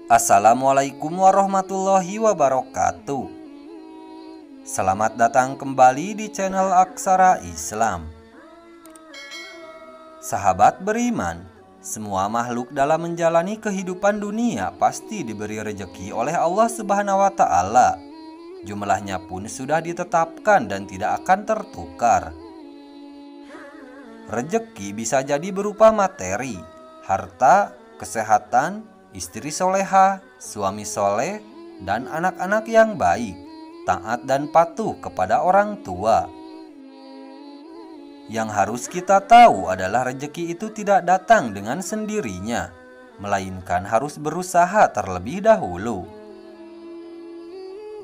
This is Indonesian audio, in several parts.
Assalamualaikum warahmatullahi wabarakatuh. Selamat datang kembali di channel Aksara Islam. Sahabat beriman, semua makhluk dalam menjalani kehidupan dunia pasti diberi rezeki oleh Allah Subhanahu wa Ta'ala. Jumlahnya pun sudah ditetapkan dan tidak akan tertukar. Rezeki bisa jadi berupa materi, harta, kesehatan, istri soleha, suami soleh, dan anak-anak yang baik, taat dan patuh kepada orang tua. Yang harus kita tahu adalah rezeki itu tidak datang dengan sendirinya, melainkan harus berusaha terlebih dahulu.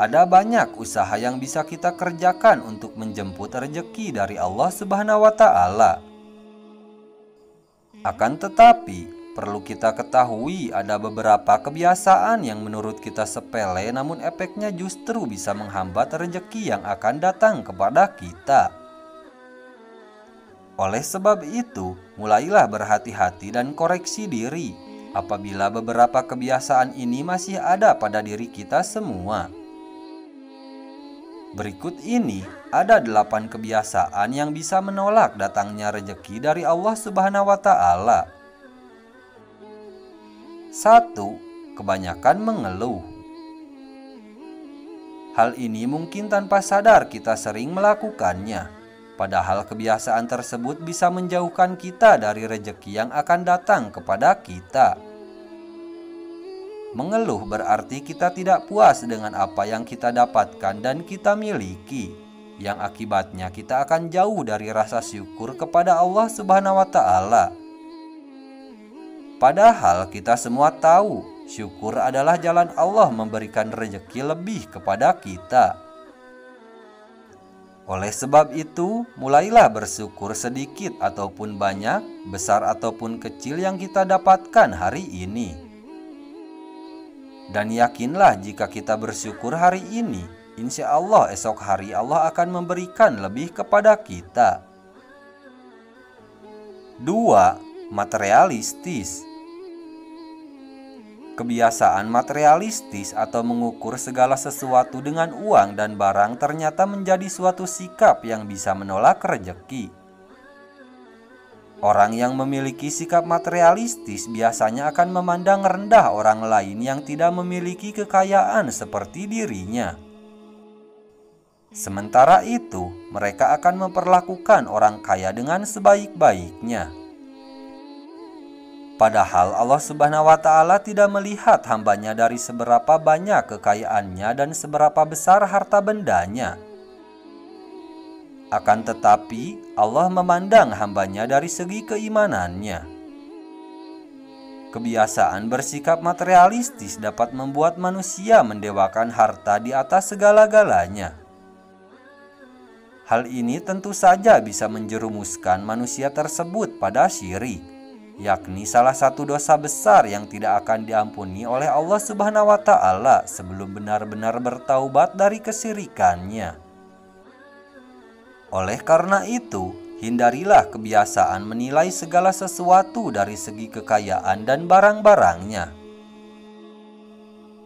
Ada banyak usaha yang bisa kita kerjakan untuk menjemput rezeki dari Allah Subhanahu wa Ta'ala. Akan tetapi, perlu kita ketahui ada beberapa kebiasaan yang menurut kita sepele namun efeknya justru bisa menghambat rezeki yang akan datang kepada kita. Oleh sebab itu, mulailah berhati-hati dan koreksi diri apabila beberapa kebiasaan ini masih ada pada diri kita semua. Berikut ini ada 8 kebiasaan yang bisa menolak datangnya rezeki dari Allah Subhanahu wa Ta'ala. 1. Kebanyakan mengeluh. Hal ini mungkin tanpa sadar kita sering melakukannya, padahal kebiasaan tersebut bisa menjauhkan kita dari rezeki yang akan datang kepada kita. Mengeluh berarti kita tidak puas dengan apa yang kita dapatkan dan kita miliki, yang akibatnya kita akan jauh dari rasa syukur kepada Allah Subhanahu wa Ta'ala. Padahal kita semua tahu, syukur adalah jalan Allah memberikan rezeki lebih kepada kita. Oleh sebab itu, mulailah bersyukur sedikit ataupun banyak, besar ataupun kecil yang kita dapatkan hari ini. Dan yakinlah jika kita bersyukur hari ini, insya Allah esok hari Allah akan memberikan lebih kepada kita. 2. Materialistis. Kebiasaan materialistis atau mengukur segala sesuatu dengan uang dan barang ternyata menjadi suatu sikap yang bisa menolak rezeki. Orang yang memiliki sikap materialistis biasanya akan memandang rendah orang lain yang tidak memiliki kekayaan seperti dirinya. Sementara itu, mereka akan memperlakukan orang kaya dengan sebaik-baiknya. Padahal Allah Subhanahu wa Ta'ala tidak melihat hambanya dari seberapa banyak kekayaannya dan seberapa besar harta bendanya. Akan tetapi, Allah memandang hambanya dari segi keimanannya. Kebiasaan bersikap materialistis dapat membuat manusia mendewakan harta di atas segala-galanya. Hal ini tentu saja bisa menjerumuskan manusia tersebut pada syirik, yakni salah satu dosa besar yang tidak akan diampuni oleh Allah Subhanahu wa Ta'ala sebelum benar-benar bertaubat dari kesyirikannya. Oleh karena itu, hindarilah kebiasaan menilai segala sesuatu dari segi kekayaan dan barang-barangnya,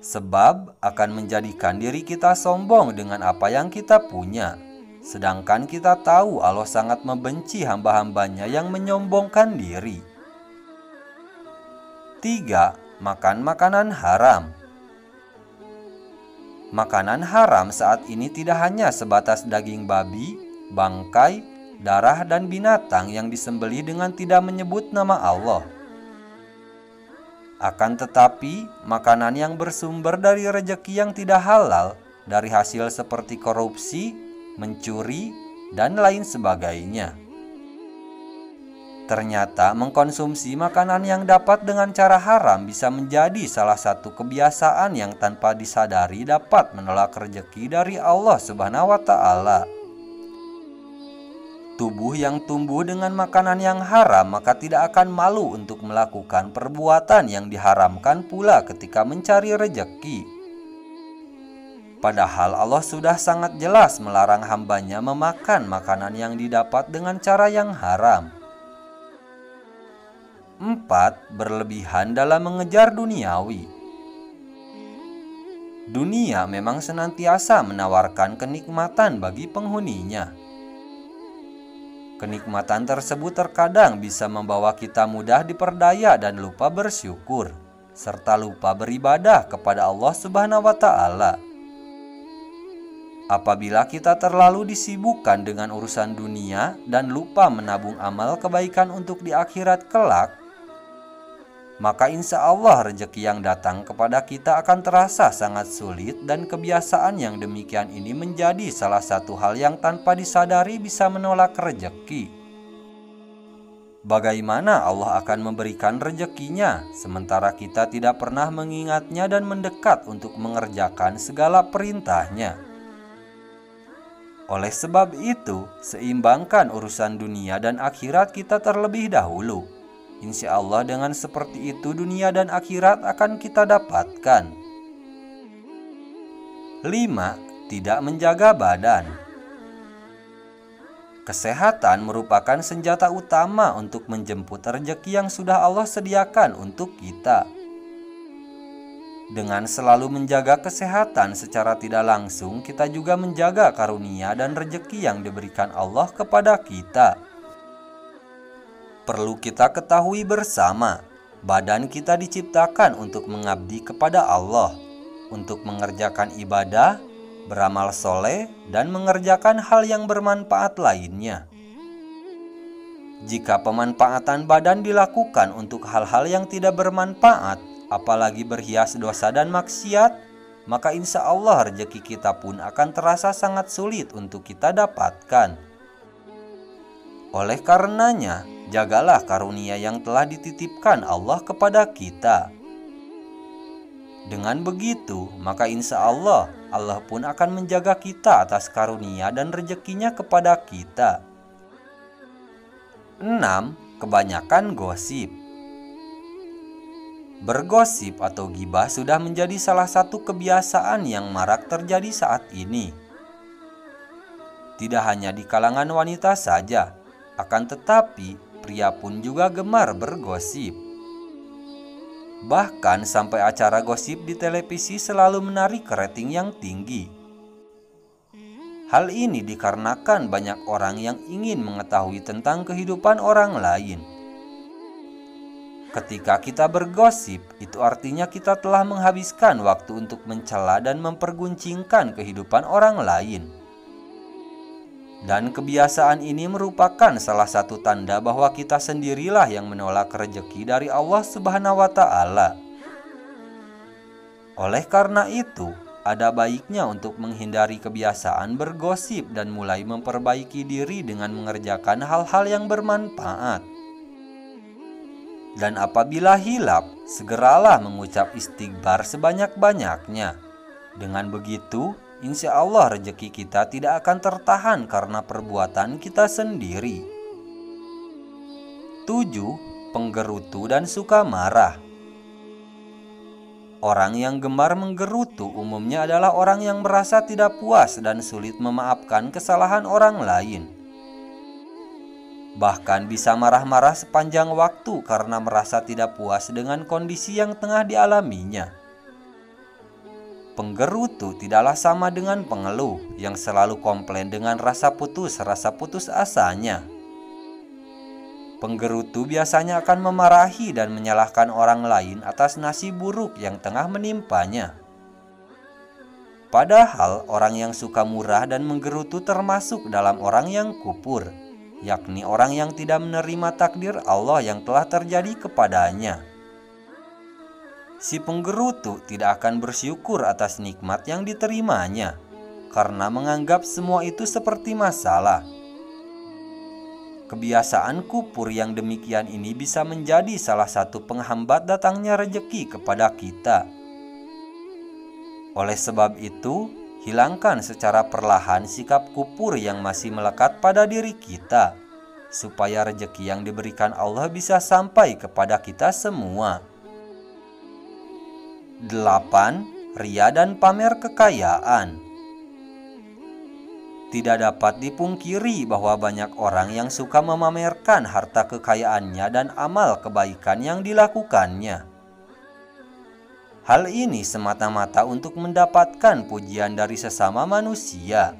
sebab akan menjadikan diri kita sombong dengan apa yang kita punya. Sedangkan kita tahu Allah sangat membenci hamba-hambanya yang menyombongkan diri. 3. Makan makanan haram. Makanan haram saat ini tidak hanya sebatas daging babi, bangkai, darah, dan binatang yang disembelih dengan tidak menyebut nama Allah. Akan tetapi, makanan yang bersumber dari rezeki yang tidak halal, dari hasil seperti korupsi, mencuri, dan lain sebagainya. Ternyata mengkonsumsi makanan yang dapat dengan cara haram bisa menjadi salah satu kebiasaan yang tanpa disadari dapat menolak rezeki dari Allah Subhanahu wa Ta'ala. Tubuh yang tumbuh dengan makanan yang haram maka tidak akan malu untuk melakukan perbuatan yang diharamkan pula ketika mencari rezeki. Padahal Allah sudah sangat jelas melarang hambanya memakan makanan yang didapat dengan cara yang haram. 4. Berlebihan dalam mengejar duniawi. Dunia memang senantiasa menawarkan kenikmatan bagi penghuninya. Kenikmatan tersebut terkadang bisa membawa kita mudah diperdaya dan lupa bersyukur, serta lupa beribadah kepada Allah Subhanahu wa Ta'ala. Apabila kita terlalu disibukkan dengan urusan dunia dan lupa menabung amal kebaikan untuk di akhirat kelak, maka insya Allah rezeki yang datang kepada kita akan terasa sangat sulit, dan kebiasaan yang demikian ini menjadi salah satu hal yang tanpa disadari bisa menolak rezeki. Bagaimana Allah akan memberikan rezekinya sementara kita tidak pernah mengingatnya dan mendekat untuk mengerjakan segala perintahnya? Oleh sebab itu, seimbangkan urusan dunia dan akhirat kita terlebih dahulu. Insya Allah dengan seperti itu dunia dan akhirat akan kita dapatkan. 5. Tidak menjaga badan. Kesehatan merupakan senjata utama untuk menjemput rezeki yang sudah Allah sediakan untuk kita. Dengan selalu menjaga kesehatan secara tidak langsung, kita juga menjaga karunia dan rezeki yang diberikan Allah kepada kita. Perlu kita ketahui bersama, badan kita diciptakan untuk mengabdi kepada Allah, untuk mengerjakan ibadah, beramal soleh, dan mengerjakan hal yang bermanfaat lainnya. Jika pemanfaatan badan dilakukan untuk hal-hal yang tidak bermanfaat, apalagi berhias dosa dan maksiat, maka insya Allah rezeki kita pun akan terasa sangat sulit untuk kita dapatkan. Oleh karenanya, jagalah karunia yang telah dititipkan Allah kepada kita. Dengan begitu, maka insya Allah, Allah pun akan menjaga kita atas karunia dan rezekinya kepada kita. 6. Kebanyakan gosip. Bergosip atau gibah sudah menjadi salah satu kebiasaan yang marak terjadi saat ini. Tidak hanya di kalangan wanita saja, akan tetapi pria pun juga gemar bergosip. Bahkan sampai acara gosip di televisi selalu menarik rating yang tinggi. Hal ini dikarenakan banyak orang yang ingin mengetahui tentang kehidupan orang lain. Ketika kita bergosip, itu artinya kita telah menghabiskan waktu untuk mencela dan memperguncingkan kehidupan orang lain. Dan kebiasaan ini merupakan salah satu tanda bahwa kita sendirilah yang menolak rezeki dari Allah Subhanahu wa Ta'ala. Oleh karena itu, ada baiknya untuk menghindari kebiasaan bergosip dan mulai memperbaiki diri dengan mengerjakan hal-hal yang bermanfaat. Dan apabila hilap, segeralah mengucap istighfar sebanyak-banyaknya. Dengan begitu, insya Allah rezeki kita tidak akan tertahan karena perbuatan kita sendiri. 7. Penggerutu dan suka marah. Orang yang gemar menggerutu umumnya adalah orang yang merasa tidak puas dan sulit memaafkan kesalahan orang lain. Bahkan bisa marah-marah sepanjang waktu karena merasa tidak puas dengan kondisi yang tengah dialaminya. Penggerutu tidaklah sama dengan pengeluh yang selalu komplain dengan rasa putus asanya. Penggerutu biasanya akan memarahi dan menyalahkan orang lain atas nasib buruk yang tengah menimpanya. Padahal orang yang suka murah dan menggerutu termasuk dalam orang yang kufur, yakni orang yang tidak menerima takdir Allah yang telah terjadi kepadanya. Si penggerutu tidak akan bersyukur atas nikmat yang diterimanya, karena menganggap semua itu seperti masalah. Kebiasaan kufur yang demikian ini bisa menjadi salah satu penghambat datangnya rezeki kepada kita. Oleh sebab itu, hilangkan secara perlahan sikap kufur yang masih melekat pada diri kita, supaya rezeki yang diberikan Allah bisa sampai kepada kita semua. 8. Ria dan pamer kekayaan. Tidak dapat dipungkiri bahwa banyak orang yang suka memamerkan harta kekayaannya dan amal kebaikan yang dilakukannya. Hal ini semata-mata untuk mendapatkan pujian dari sesama manusia.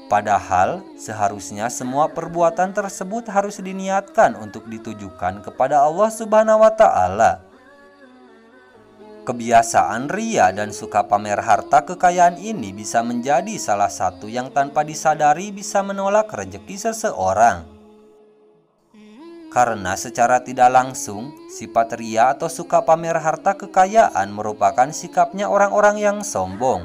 Padahal seharusnya semua perbuatan tersebut harus diniatkan untuk ditujukan kepada Allah Subhanahu wa Ta'ala. Kebiasaan ria dan suka pamer harta kekayaan ini bisa menjadi salah satu yang tanpa disadari bisa menolak rezeki seseorang. Karena secara tidak langsung, sifat ria atau suka pamer harta kekayaan merupakan sikapnya orang-orang yang sombong.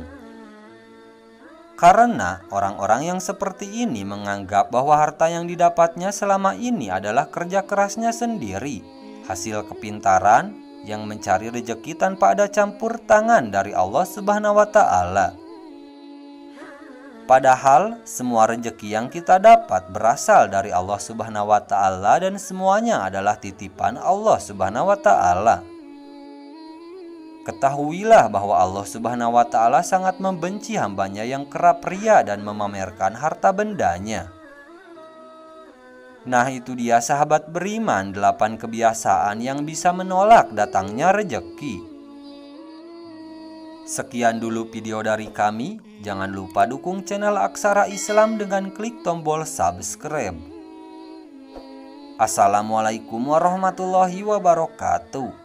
Karena orang-orang yang seperti ini menganggap bahwa harta yang didapatnya selama ini adalah kerja kerasnya sendiri, hasil kepintaran yang mencari rezeki tanpa ada campur tangan dari Allah Subhanahu wa Ta'ala. Padahal semua rezeki yang kita dapat berasal dari Allah Subhanahu wa Ta'ala dan semuanya adalah titipan Allah Subhanahu wa Ta'ala. Ketahuilah bahwa Allah Subhanahu wa Ta'ala sangat membenci hambanya yang kerap ria dan memamerkan harta bendanya. Nah, itu dia sahabat beriman, 8 kebiasaan yang bisa menolak datangnya rezeki. Sekian dulu video dari kami. Jangan lupa dukung channel Aksara Islam dengan klik tombol subscribe. Assalamualaikum warahmatullahi wabarakatuh.